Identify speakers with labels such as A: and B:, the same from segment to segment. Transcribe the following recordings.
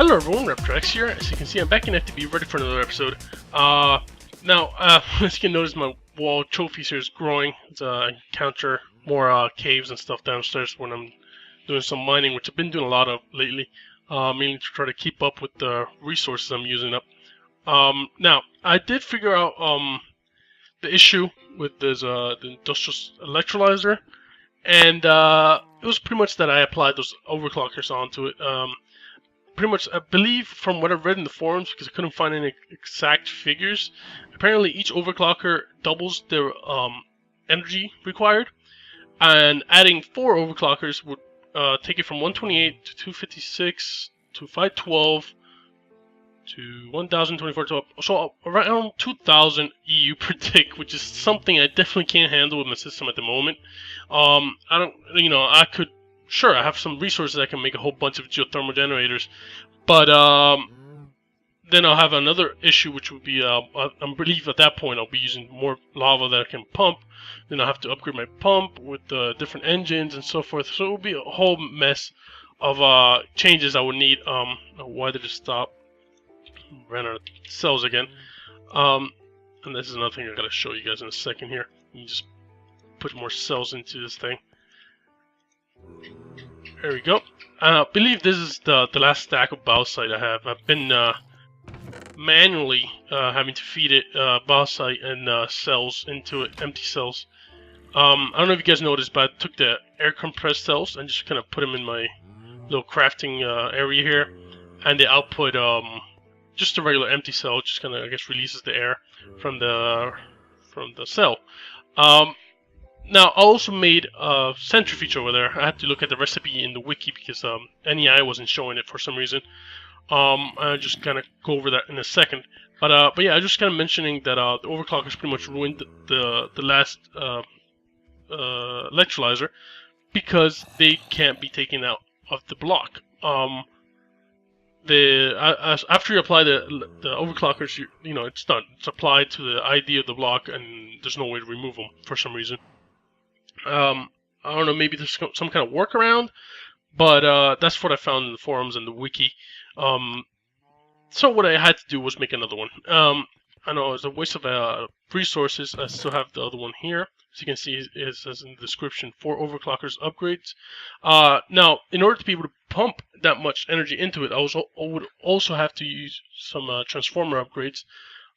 A: Hello everyone, Reptrax here. As you can see, I'm back in FTB, ready for another episode. As you can notice, my wall trophies here is growing. I encounter more caves and stuff downstairs when I'm doing some mining, which I've been doing a lot of lately, mainly to try to keep up with the resources I'm using up. Now, I did figure out the issue with this the industrial electrolyzer, and it was pretty much that I applied those overclockers onto it. Pretty much, I believe, from what I've read in the forums, because I couldn't find any exact figures, apparently each overclocker doubles their energy required, and adding 4 overclockers would take it from 128 to 256 to 512 to 1024 so around 2000 EU per tick, which is something I definitely can't handle with my system at the moment. I could. Sure, I have some resources I can make a whole bunch of geothermal generators, but then I'll have another issue, which would be I believe at that point I'll be using more lava that I can pump. Then I'll have to upgrade my pump with different engines and so forth. So it will be a whole mess of changes I would need. Why did it stop? Ran out of cells again. And this is another thing I gotta show you guys in a second here. You just put more cells into this thing. There we go. I believe this is the last stack of bauxite I have. I've been manually having to feed it bauxite and cells into it, empty cells. I don't know if you guys noticed, but I took the air compressed cells and just kind of put them in my little crafting area here, and they output just a regular empty cell. Just kind of, I guess, releases the air from the cell. Now, I also made a centrifuge over there. I had to look at the recipe in the wiki because NEI wasn't showing it for some reason. I'll just kind of go over that in a second. But yeah, I just kind of mentioning that the overclockers pretty much ruined the last electrolyzer because they can't be taken out of the block. After you apply the overclockers, you know it's done. It's applied to the ID of the block, and there's no way to remove them for some reason. I don't know, maybe there's some kind of workaround, but that's what I found in the forums and the wiki. So what I had to do was make another one. I know it's a waste of resources. I still have the other one here. As you can see, it says in the description, 4 overclockers upgrades. Now, in order to be able to pump that much energy into it, I would also have to use some transformer upgrades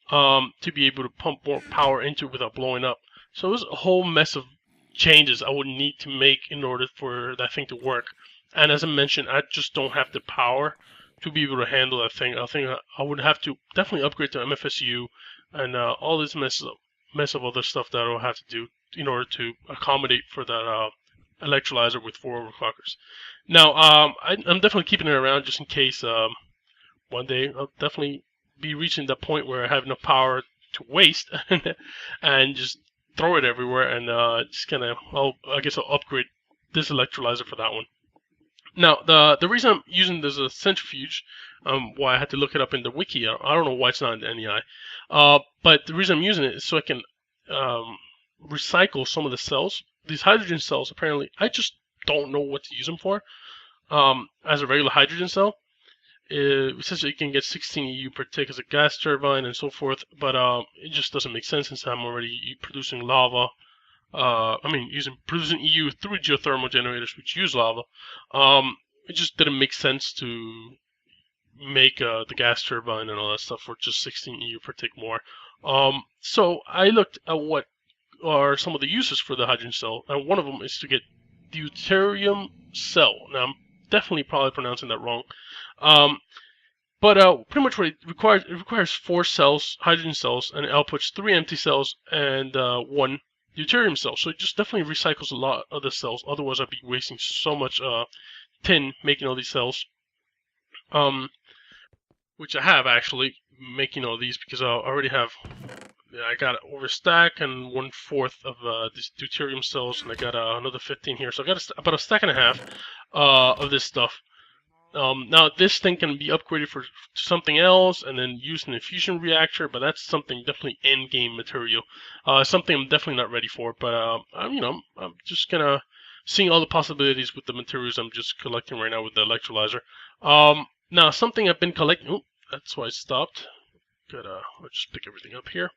A: to be able to pump more power into it without blowing up. So it was a whole mess of changes I would need to make in order for that thing to work. And as I mentioned, I just don't have the power to be able to handle that thing. I think I would have to definitely upgrade to MFSU and all this mess of other stuff that I'll have to do in order to accommodate for that electrolyzer with 4 overclockers. Now, I'm definitely keeping it around just in case one day I'll definitely be reaching that point where I have enough power to waste and just throw it everywhere, and just kind of, I guess I'll upgrade this electrolyzer for that one. Now, the reason I'm using this as a centrifuge, why I had to look it up in the wiki, I don't know why it's not in the NEI, but the reason I'm using it is so I can recycle some of the cells. These hydrogen cells, apparently, I just don't know what to use them for. As a regular hydrogen cell, it says that you can get 16 EU per tick as a gas turbine and so forth, but it just doesn't make sense since I'm already producing lava. Producing EU through geothermal generators which use lava. It just didn't make sense to make the gas turbine and all that stuff for just 16 EU per tick more. So I looked at what are some of the uses for the hydrogen cell, and one of them is to get deuterium cell. Now, I'm definitely probably pronouncing that wrong. But pretty much what it requires 4 cells, hydrogen cells, and it outputs 3 empty cells and 1 deuterium cell. So it just definitely recycles a lot of the cells. Otherwise, I'd be wasting so much tin making all these cells. Which I have actually making all these because I already have. I got over stack and 1/4 of these deuterium cells, and I got another 15 here. So I got about a stack and a half of this stuff. Now this thing can be upgraded to something else and then used in a fusion reactor, but that's something definitely end game material. Something I'm definitely not ready for, but I'm just gonna seeing all the possibilities with the materials I'm just collecting right now with the electrolyzer. Now, something I've been collecting. Oh, that's why I stopped. I'll just pick everything up here.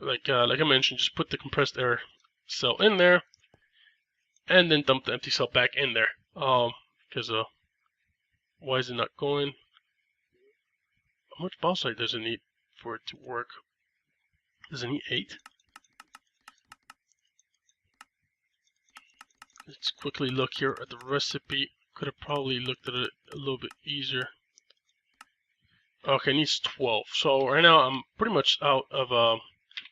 A: Like I mentioned, just put the compressed air cell in there, and then dump the empty cell back in there. Because why is it not going? How much bauxite does it need for it to work? Does it need 8? Let's quickly look here at the recipe. Could have probably looked at it a little bit easier. Okay, it needs 12. So right now I'm pretty much out of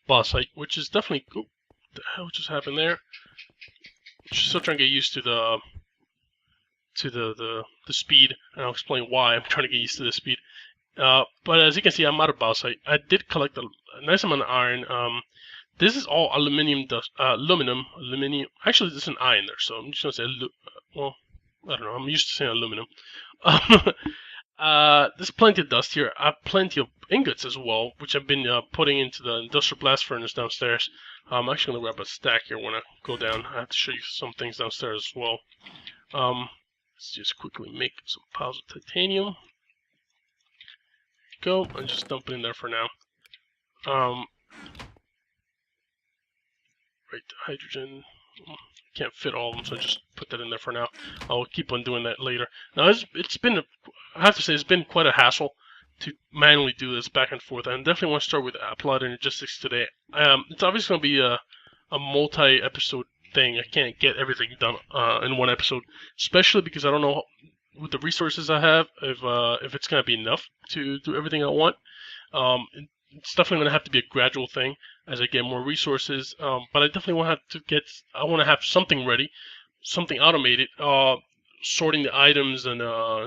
A: bauxite, which is definitely. Oh, what the hell just happened there? Just still trying to get used to the speed, and I'll explain why I'm trying to get used to the speed. But as you can see, I'm out of bauxite. I did collect a nice amount of iron. This is all aluminium dust, aluminum. Actually, there's an I in there, so I'm just gonna say, well, I don't know. I'm used to saying aluminum. There's plenty of dust here. I have plenty of ingots as well, which I've been putting into the industrial blast furnace downstairs. I'm actually gonna grab a stack here when I go down. I have to show you some things downstairs as well. Let's just quickly make some piles of titanium. Go and just dump it in there for now. Right, hydrogen. Can't fit all of them, so just put that in there for now. I'll keep on doing that later. Now, it's been, I have to say, it's been quite a hassle to manually do this back and forth. I definitely want to start with Applied Energistics today. It's obviously going to be a multi-episode thing. I can't get everything done in one episode, especially because I don't know with the resources I have if it's going to be enough to do everything I want. It's definitely going to have to be a gradual thing as I get more resources. But I definitely want I want to have something ready, something automated, sorting the items and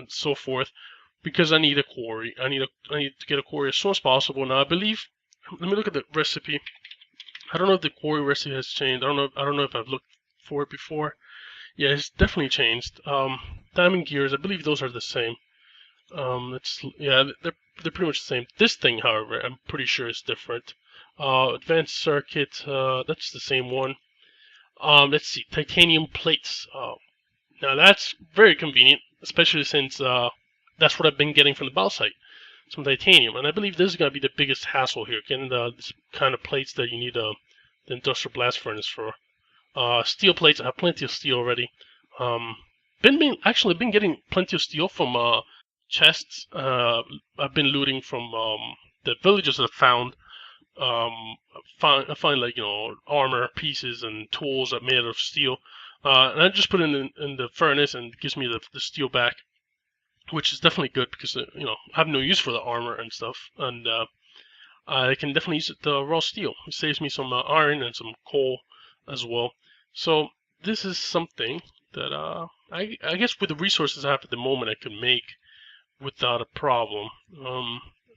A: so forth, because I need a quarry. I need to get a quarry as soon as possible. Now I believe. Let me look at the recipe. I don't know if the quarry recipe has changed. I don't know if I've looked for it before. Yeah, it's definitely changed. Diamond gears. I believe those are the same. They're pretty much the same. This thing, however, I'm pretty sure is different. Advanced circuit, that's the same one. Let's see, titanium plates. Now that's very convenient, especially since that's what I've been getting from the bauxite, some titanium. And I believe this is going to be the biggest hassle here, getting this kind of plates that you need the industrial blast furnace for. Steel plates, I have plenty of steel already. Actually been getting plenty of steel from chests I've been looting from the villages I've found. I find like armor pieces and tools that made out of steel, and I just put it in the furnace and it gives me the steel back, which is definitely good because I have no use for the armor and stuff, and I can definitely use the raw steel. It saves me some iron and some coal as well. So this is something that I guess with the resources I have at the moment I could make without a problem.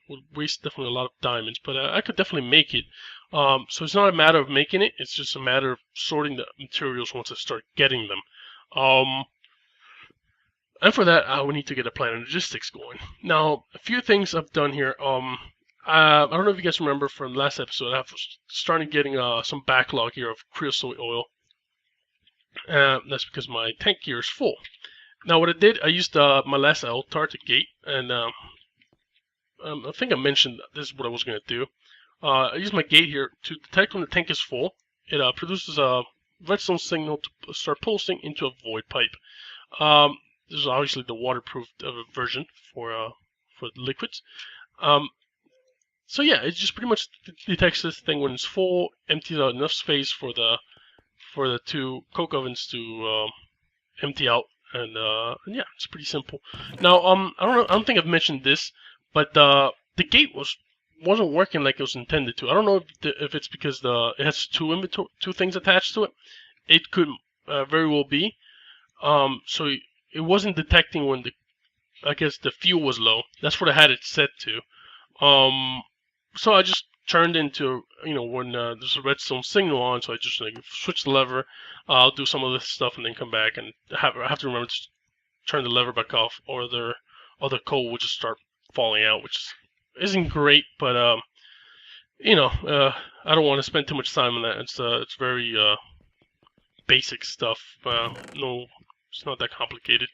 A: Would waste definitely a lot of diamonds, but I could definitely make it. So it's not a matter of making it; it's just a matter of sorting the materials once I start getting them. And for that, we need to get a plan of logistics going. Now, a few things I've done here. I don't know if you guys remember from last episode, I've started getting some backlog here of creosote oil. That's because my tank gear is full. Now, what I did, I used my last altar to gate, and I think I mentioned this is what I was going to do. I use my gate here to detect when the tank is full. It produces a redstone signal to start pulsing into a void pipe. This is obviously the waterproof version for the liquids. So yeah, it just pretty much detects this thing when it's full, empties out enough space for the two coke ovens to empty out, and yeah, it's pretty simple. Now, I don't think I've mentioned this, but the gate wasn't working like it was intended to. I don't know if it's because it has two things attached to it. It could very well be. So it wasn't detecting when I guess the fuel was low. That's what I had it set to. So I just turned into when there's a redstone signal on, so I just switch the lever. I'll do some of this stuff and then come back, and I have to remember to turn the lever back off, or the coal will just start falling out, which isn't great, but I don't want to spend too much time on that. It's very basic stuff. No, it's not that complicated.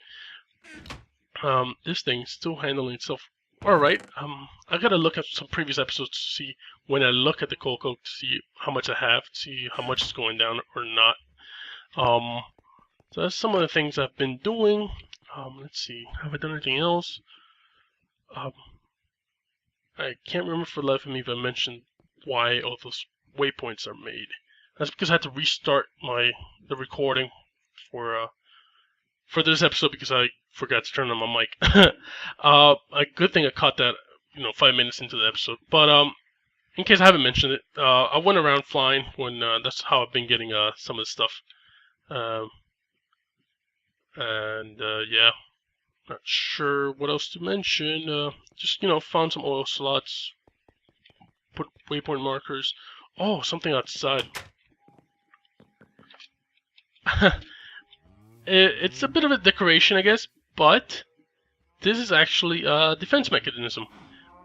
A: This thing's still handling itself alright. I gotta look at some previous episodes to see when I look at the coal coke to see how much I have, to see how much is going down or not. So that's some of the things I've been doing. Let's see, have I done anything else? I can't remember for the life of me if I mentioned why all those waypoints are made. That's because I had to restart the recording for this episode because I forgot to turn on my mic. A good thing I caught that 5 minutes into the episode. But in case I haven't mentioned it, I went around flying when that's how I've been getting some of the stuff. Yeah, not sure what else to mention. Just found some oil slots, put waypoint markers. Oh, something outside. It's a bit of a decoration, I guess, but this is actually a defense mechanism.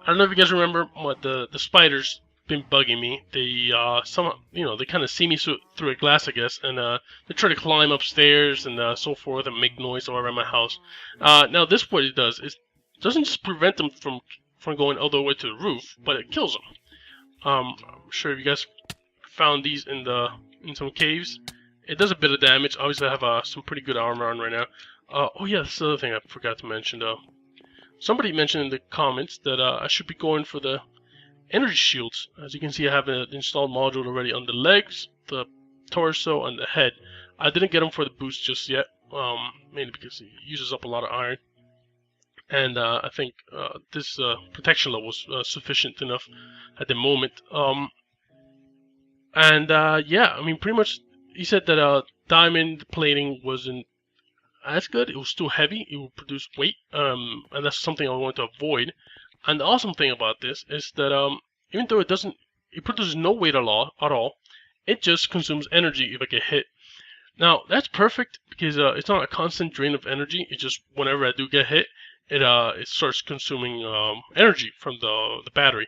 A: I don't know if you guys remember what the spiders been bugging me. They somehow they kind of see me through a glass, I guess, and they try to climb upstairs and so forth and make noise all around my house. Now this what it does is doesn't just prevent them from going all the way to the roof, but it kills them. I'm sure you guys found these in some caves. It does a bit of damage. Obviously, I have some pretty good armor on right now. Oh yeah, that's the other thing I forgot to mention. Somebody mentioned in the comments that I should be going for the energy shields. As you can see, I have an installed module already on the legs, the torso, and the head. I didn't get them for the boost just yet, mainly because it uses up a lot of iron. And I think this protection level is sufficient enough at the moment. Yeah, I mean, pretty much, he said that diamond plating wasn't as good. It was still heavy. It would produce weight, and that's something I want to avoid. And the awesome thing about this is that even though it produces no weight at all, it just consumes energy if I get hit. Now that's perfect because it's not a constant drain of energy. It's just whenever I do get hit, it starts consuming energy from the battery.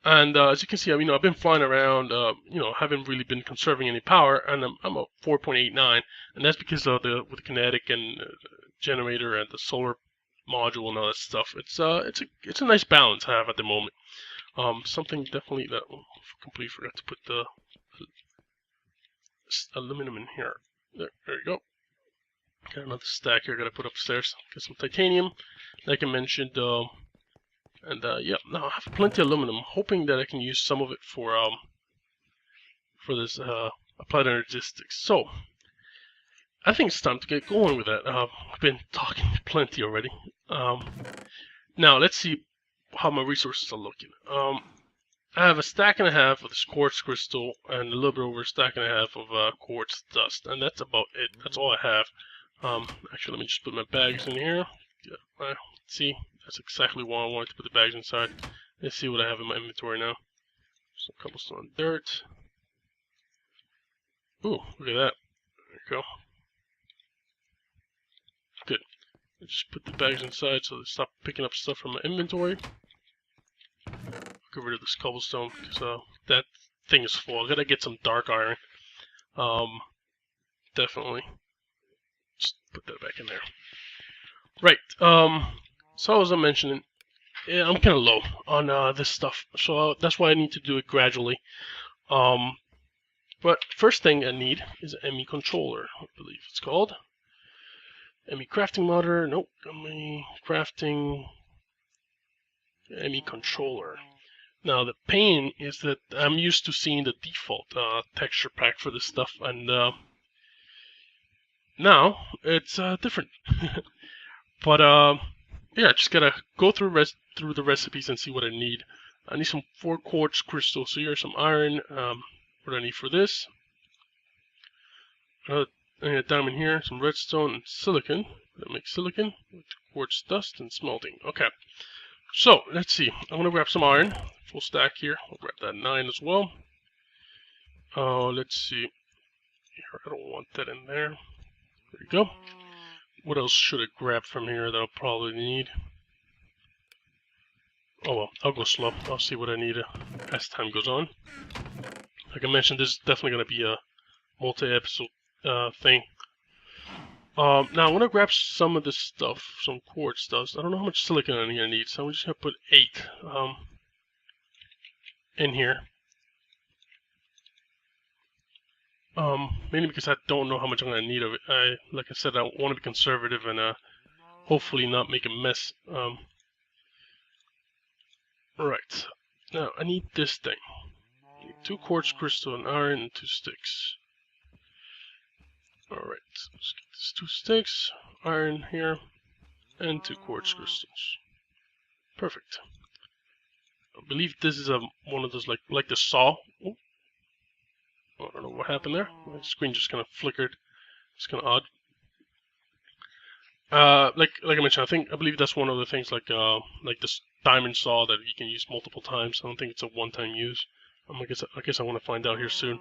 A: And as you can see, I've been flying around, haven't really been conserving any power, and I'm at 4.89, and that's because of with the kinetic and generator and the solar module and all that stuff. It's a nice balance I have at the moment. Something definitely that I completely forgot to put the aluminum in here. There you go. Got another stack here I gotta put upstairs. Get some titanium, like I mentioned. Yeah, now I have plenty of aluminum. I'm hoping that I can use some of it for this applied energistics. So I think it's time to get going with that. I've been talking plenty already. Now let's see how my resources are looking. I have a stack and a half of this quartz crystal and a little bit over a stack and a half of quartz dust, and that's about it. That's all I have. Actually, let me just put my bags in here. Yeah, see, that's exactly why I wanted to put the bags inside. Let's see what I have in my inventory now. Some cobblestone dirt. Ooh, look at that. There you go. Good. I just put the bags inside so they stop picking up stuff from my inventory. Get rid of this cobblestone because that thing is full. I gotta get some dark iron. Definitely. Just put that back in there. Right. So as I mentioned, I'm kind of low on this stuff, so that's why I need to do it gradually. But first thing I need is an ME controller, I believe it's called. ME crafting modder. Nope. ME crafting. ME controller. Now the pain is that I'm used to seeing the default texture pack for this stuff, and now it's different. But yeah, just gotta go through the recipes and see what I need. I need some 4 quartz crystals here, some iron. What do I need for this? I need a diamond here, some redstone and silicon. That makes silicon with quartz dust and smelting. Okay. So let's see. I'm gonna grab some iron, full stack here. I'll grab that 9 as well. Let's see. Here, I don't want that in there. There you go. What else should I grab from here that I'll probably need? Oh well, I'll go slow. I'll see what I need as time goes on. Like I mentioned, this is definitely going to be a multi-episode thing. Now I'm gonna grab some of this stuff, some quartz stuff. I don't know how much silicon I'm gonna need, so I'm just gonna put 8 in here. Mainly because I don't know how much I'm gonna need of it. Like I said, I want to be conservative and hopefully not make a mess. Right. Now I need this thing. I need 2 quartz crystal, an iron, and 2 sticks. Alright, let's get these 2 sticks, iron here, and 2 quartz crystals. Perfect. I believe this is one of those like the saw. Oh, I don't know what happened there. My screen just kind of flickered. It's kind of odd. Like I mentioned, I believe that's one of the things like this diamond saw that you can use multiple times. I don't think it's a one-time use. I guess I want to find out here soon.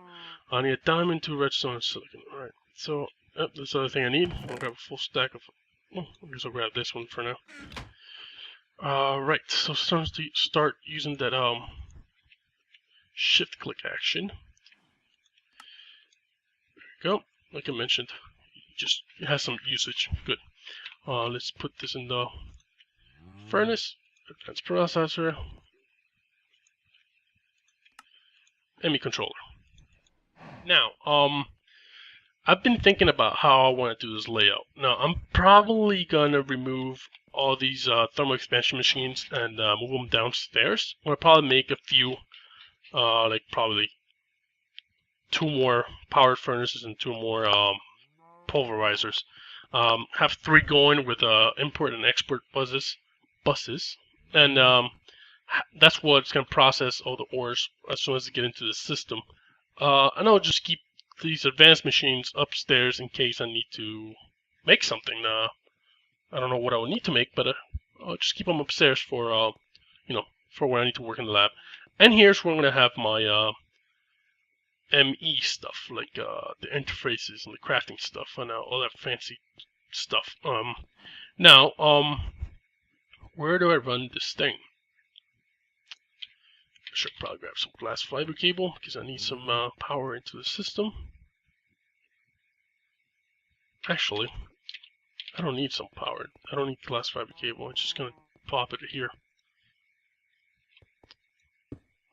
A: I need a diamond, 2 redstone, and silicon. All right. So that's the other thing I need. I'll grab a full stack of. Oh, I guess I'll grab this one for now. Right. So start using that shift-click action. There you go. Like I mentioned, it has some usage. Good. Let's put this in the furnace, advanced processor, ME controller. Now, I've been thinking about how I want to do this layout. Now, I'm probably gonna remove all these thermal expansion machines and move them downstairs. I'm gonna probably make a few, like probably 2 more powered furnaces and 2 more pulverizers. Have 3 going with import and export buses, and that's what's going to process all the ores as soon as they get into the system. And I'll just keep these advanced machines upstairs in case I need to make something. I don't know what I will need to make, but I'll just keep them upstairs for for when I need to work in the lab. And here's where I'm going to have my ME stuff, like the interfaces and the crafting stuff and all that fancy stuff. Now, where do I run this thing? I should probably grab some glass fiber cable because I need some power into the system. Actually, I don't need some power. I don't need glass fiber cable. I'm just gonna pop it here.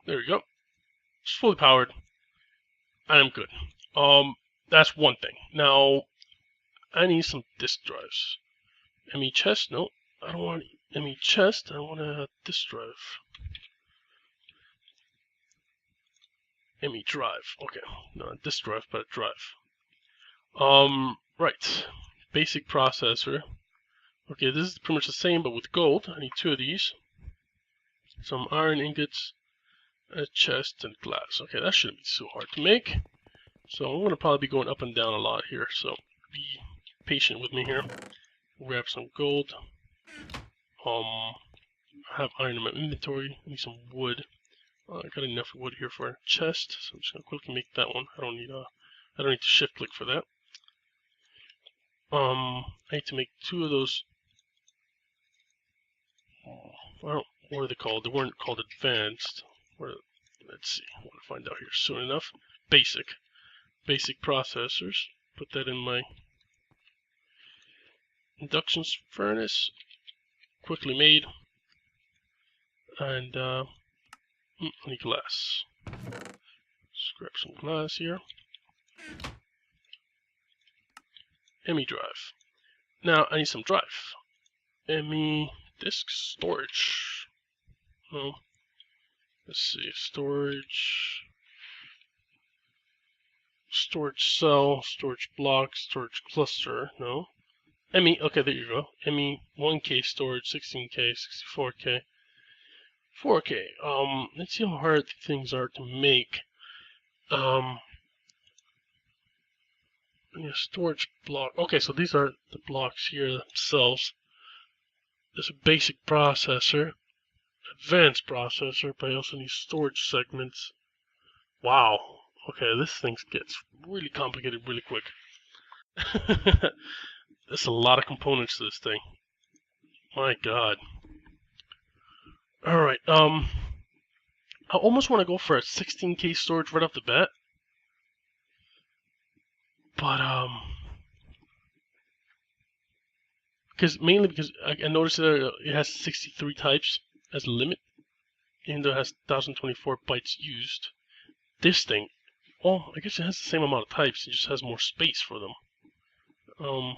A: There we go. It's fully powered. I'm good. That's one thing. Now, I need some disk drives. ME chest? No, I don't want ME chest. I want a disk drive. ME drive. Okay, not a disk drive, but a drive. Right. Basic processor. Okay, this is pretty much the same, but with gold. I need 2 of these. Some iron ingots, a chest, and glass. Okay, that shouldn't be so hard to make. So I'm going to probably be going up and down a lot here, so be patient with me here. Grab some gold. I have iron in my inventory. I need some wood. I got enough wood here for a chest, so I'm just going to quickly make that one. I don't need to shift click for that. I need to make 2 of those. What are they called? They weren't called advanced. Let's see. I want to find out here soon enough. Basic processors. Put that in my induction furnace. Quickly made. And I need glass. Let's grab some glass here. ME drive. Now I need some drive. ME disk storage. No. Let's see. Storage cell, storage block, storage cluster. No. ME. Okay, there you go. ME 1K storage, 16K, 64K, 4K. Let's see how hard things are to make. Yeah, storage block. Okay, so these are the blocks here themselves. There's a basic processor, advanced processor, but I also need storage segments. Wow. Okay, this thing gets really complicated really quick. There's a lot of components to this thing. My God. Alright, I almost want to go for a 16K storage right off the bat. But, mainly because I noticed that it has 63 types as a limit, even though it has 1024 bytes used. This thing, well, I guess it has the same amount of types, it just has more space for them. So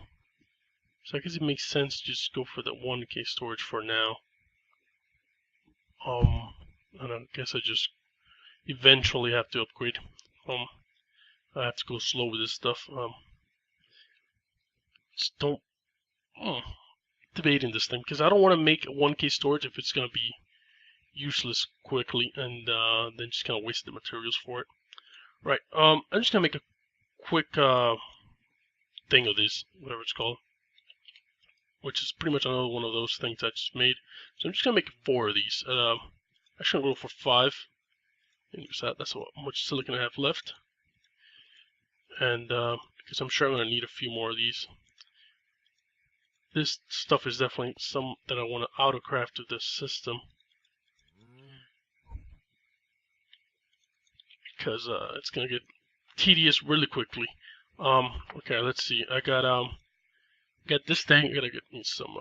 A: I guess it makes sense to just go for the 1K storage for now. And I guess I just eventually have to upgrade. I have to go slow with this stuff. Just don't debating this thing because I don't want to make 1K storage if it's gonna be useless quickly and then just kind of waste the materials for it. Right. I'm just gonna make a quick thing of this, whatever it's called, which is pretty much another one of those things I just made. So I'm just gonna make 4 of these. Actually, I'm gonna go for 5. That's how much silicon I have left, and because I'm sure I'm gonna need a few more of these. This stuff is definitely some that I want to autocraft to this system, because it's gonna get tedious really quickly. Okay, let's see. I got this thing. I gotta get me some.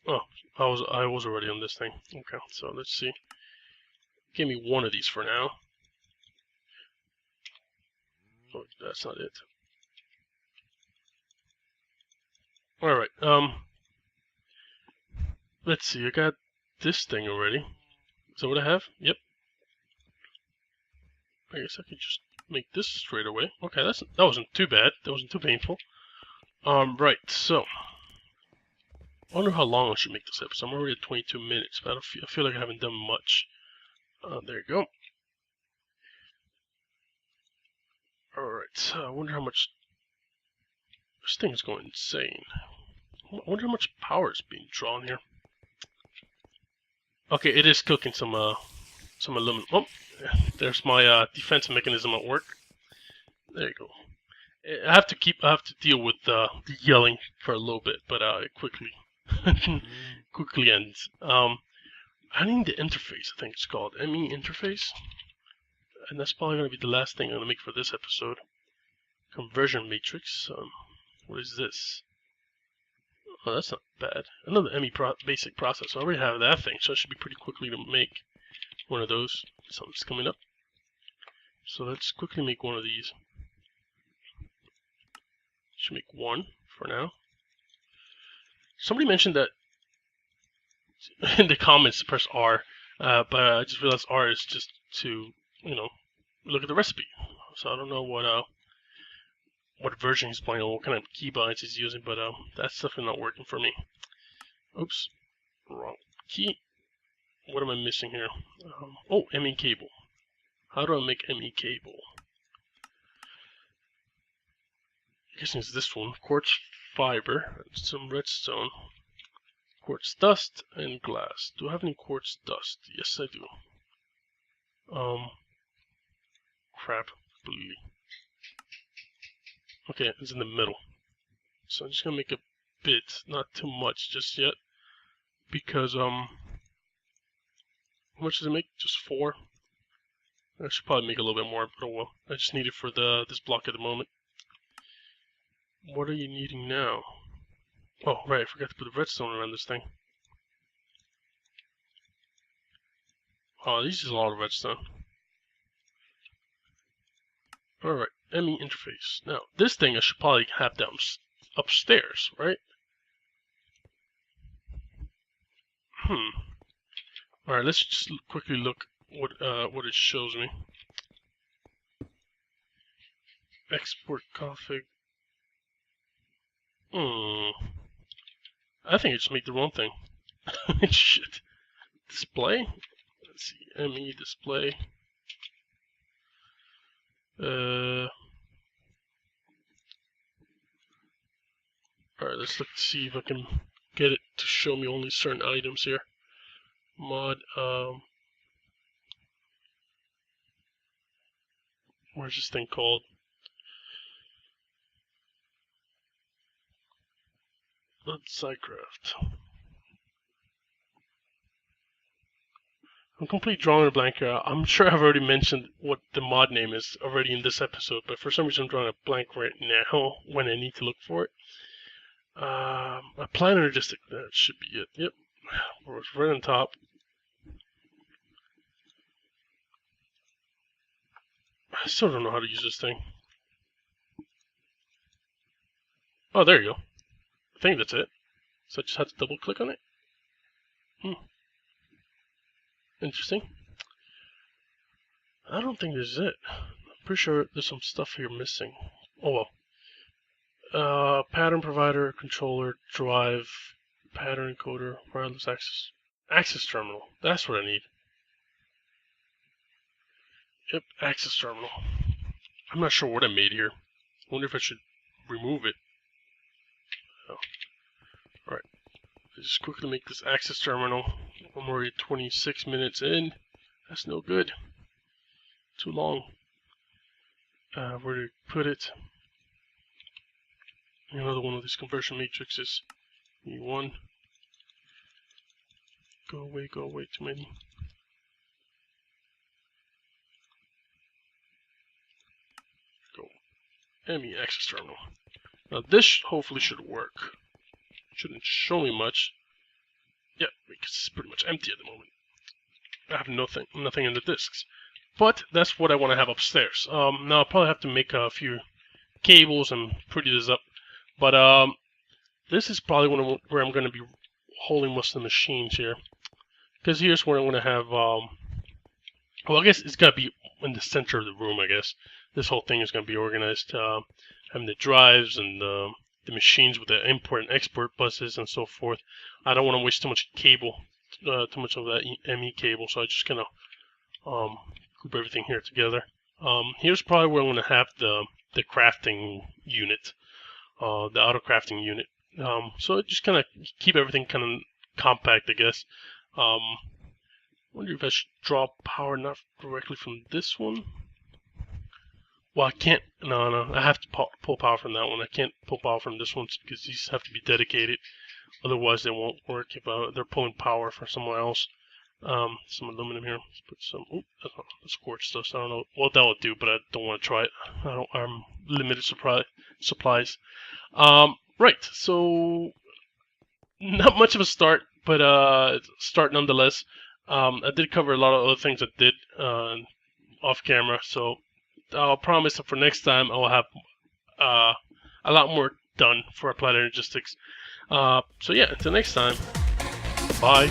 A: Oh, I was already on this thing. Okay, so let's see. Give me 1 of these for now. Oh, that's not it. All right. Let's see. I got this thing already. Is that what I have? Yep. I guess I could just make this straight away. Okay, that wasn't too bad. That wasn't too painful. Right. So, I wonder how long I should make this episode. I'm already at 22 minutes, but I feel like I haven't done much. There you go. Alright, so I wonder how much... This thing's going insane. I wonder how much power is being drawn here. Okay, it is cooking some aluminum. Oh, there's my defense mechanism at work. There you go. I have to deal with the yelling for a little bit, but it quickly ends. I need the interface, I think it's called ME interface. And that's probably going to be the last thing I'm going to make for this episode. Conversion matrix. What is this? Oh, that's not bad. Another ME basic process. I already have that thing, so it should be pretty quickly to make one of those. Something's coming up. So let's quickly make one of these. Should make 1 for now. Somebody mentioned that in the comments press R, but I just realized R is just to, look at the recipe. So I don't know what version he's playing on, what kind of keybinds he's using, but that's definitely not working for me. Oops, wrong key. What am I missing here? Oh, ME cable. How do I make ME cable? I'm guessing it's this one. Quartz fiber, some redstone, quartz dust, and glass. Do I have any quartz dust? Yes, I do. Crap, completely. Okay, it's in the middle. So I'm just gonna make a bit, not too much just yet, because how much does it make? Just 4. I should probably make a little bit more, but oh well. I just need it for this block at the moment. What are you needing now? Oh right, I forgot to put the redstone around this thing. Oh, this is a lot of redstone. Alright, ME interface. Now, this thing I should probably have down upstairs, right? Alright, let's just quickly look what it shows me. Export config. I think I just made the wrong thing. Shit. Display? Let's see, ME display. Alright, let's look to see if I can get it to show me only certain items here. Mod, where's this thing called? Mystcraft. I'm completely drawing a blank here. I'm sure I've already mentioned what the mod name is already in this episode, but for some reason I'm drawing a blank right now when I need to look for it. Apply Energistic. That should be it. Yep. It's right on top. I still don't know how to use this thing. Oh, there you go. I think that's it. So I just have to double click on it. Interesting. I don't think this is it. I'm pretty sure there's some stuff here missing. Oh well. Pattern provider, controller, drive, pattern encoder, wireless access terminal. That's what I need. Yep, access terminal. I'm not sure what I made here. I wonder if I should remove it. Oh. Alright. Let's just quickly make this access terminal. I'm already 26 minutes in. That's no good. Too long. Where to put it? Another one of these conversion matrices. E1. Go away, too many. Go. ME access terminal. Now this hopefully should work. Shouldn't show me much. Yeah, because it's pretty much empty at the moment. I have nothing in the disks. But that's what I want to have upstairs. Now I'll probably have to make a few cables and pretty this up. But this is probably where I'm going to be holding most of the machines here. Because here's where I'm going to have, well, I guess it's got to be in the center of the room, I guess. This whole thing is going to be organized. Having the drives and the machines with the import and export buses and so forth. I don't want to waste too much cable, too much of that ME cable, so I just kind of group everything here together. Here's probably where I'm going to have the crafting unit, the auto crafting unit. So just kind of keep everything kind of compact, I guess. Wonder if I should draw power not directly from this one. Well, I can't. No. I have to pull power from that one. I can't pull power from this one because these have to be dedicated. Otherwise, they won't work if they're pulling power from somewhere else. Some aluminum here. Let's put some. Ooh, that's quartz stuff. So I don't know what that will do, but I don't want to try it. I'm limited supplies. Right. So not much of a start, but start nonetheless. I did cover a lot of other things I did off camera, so I'll promise that for next time I'll have a lot more done for Applied Energistics. So yeah, until next time, bye.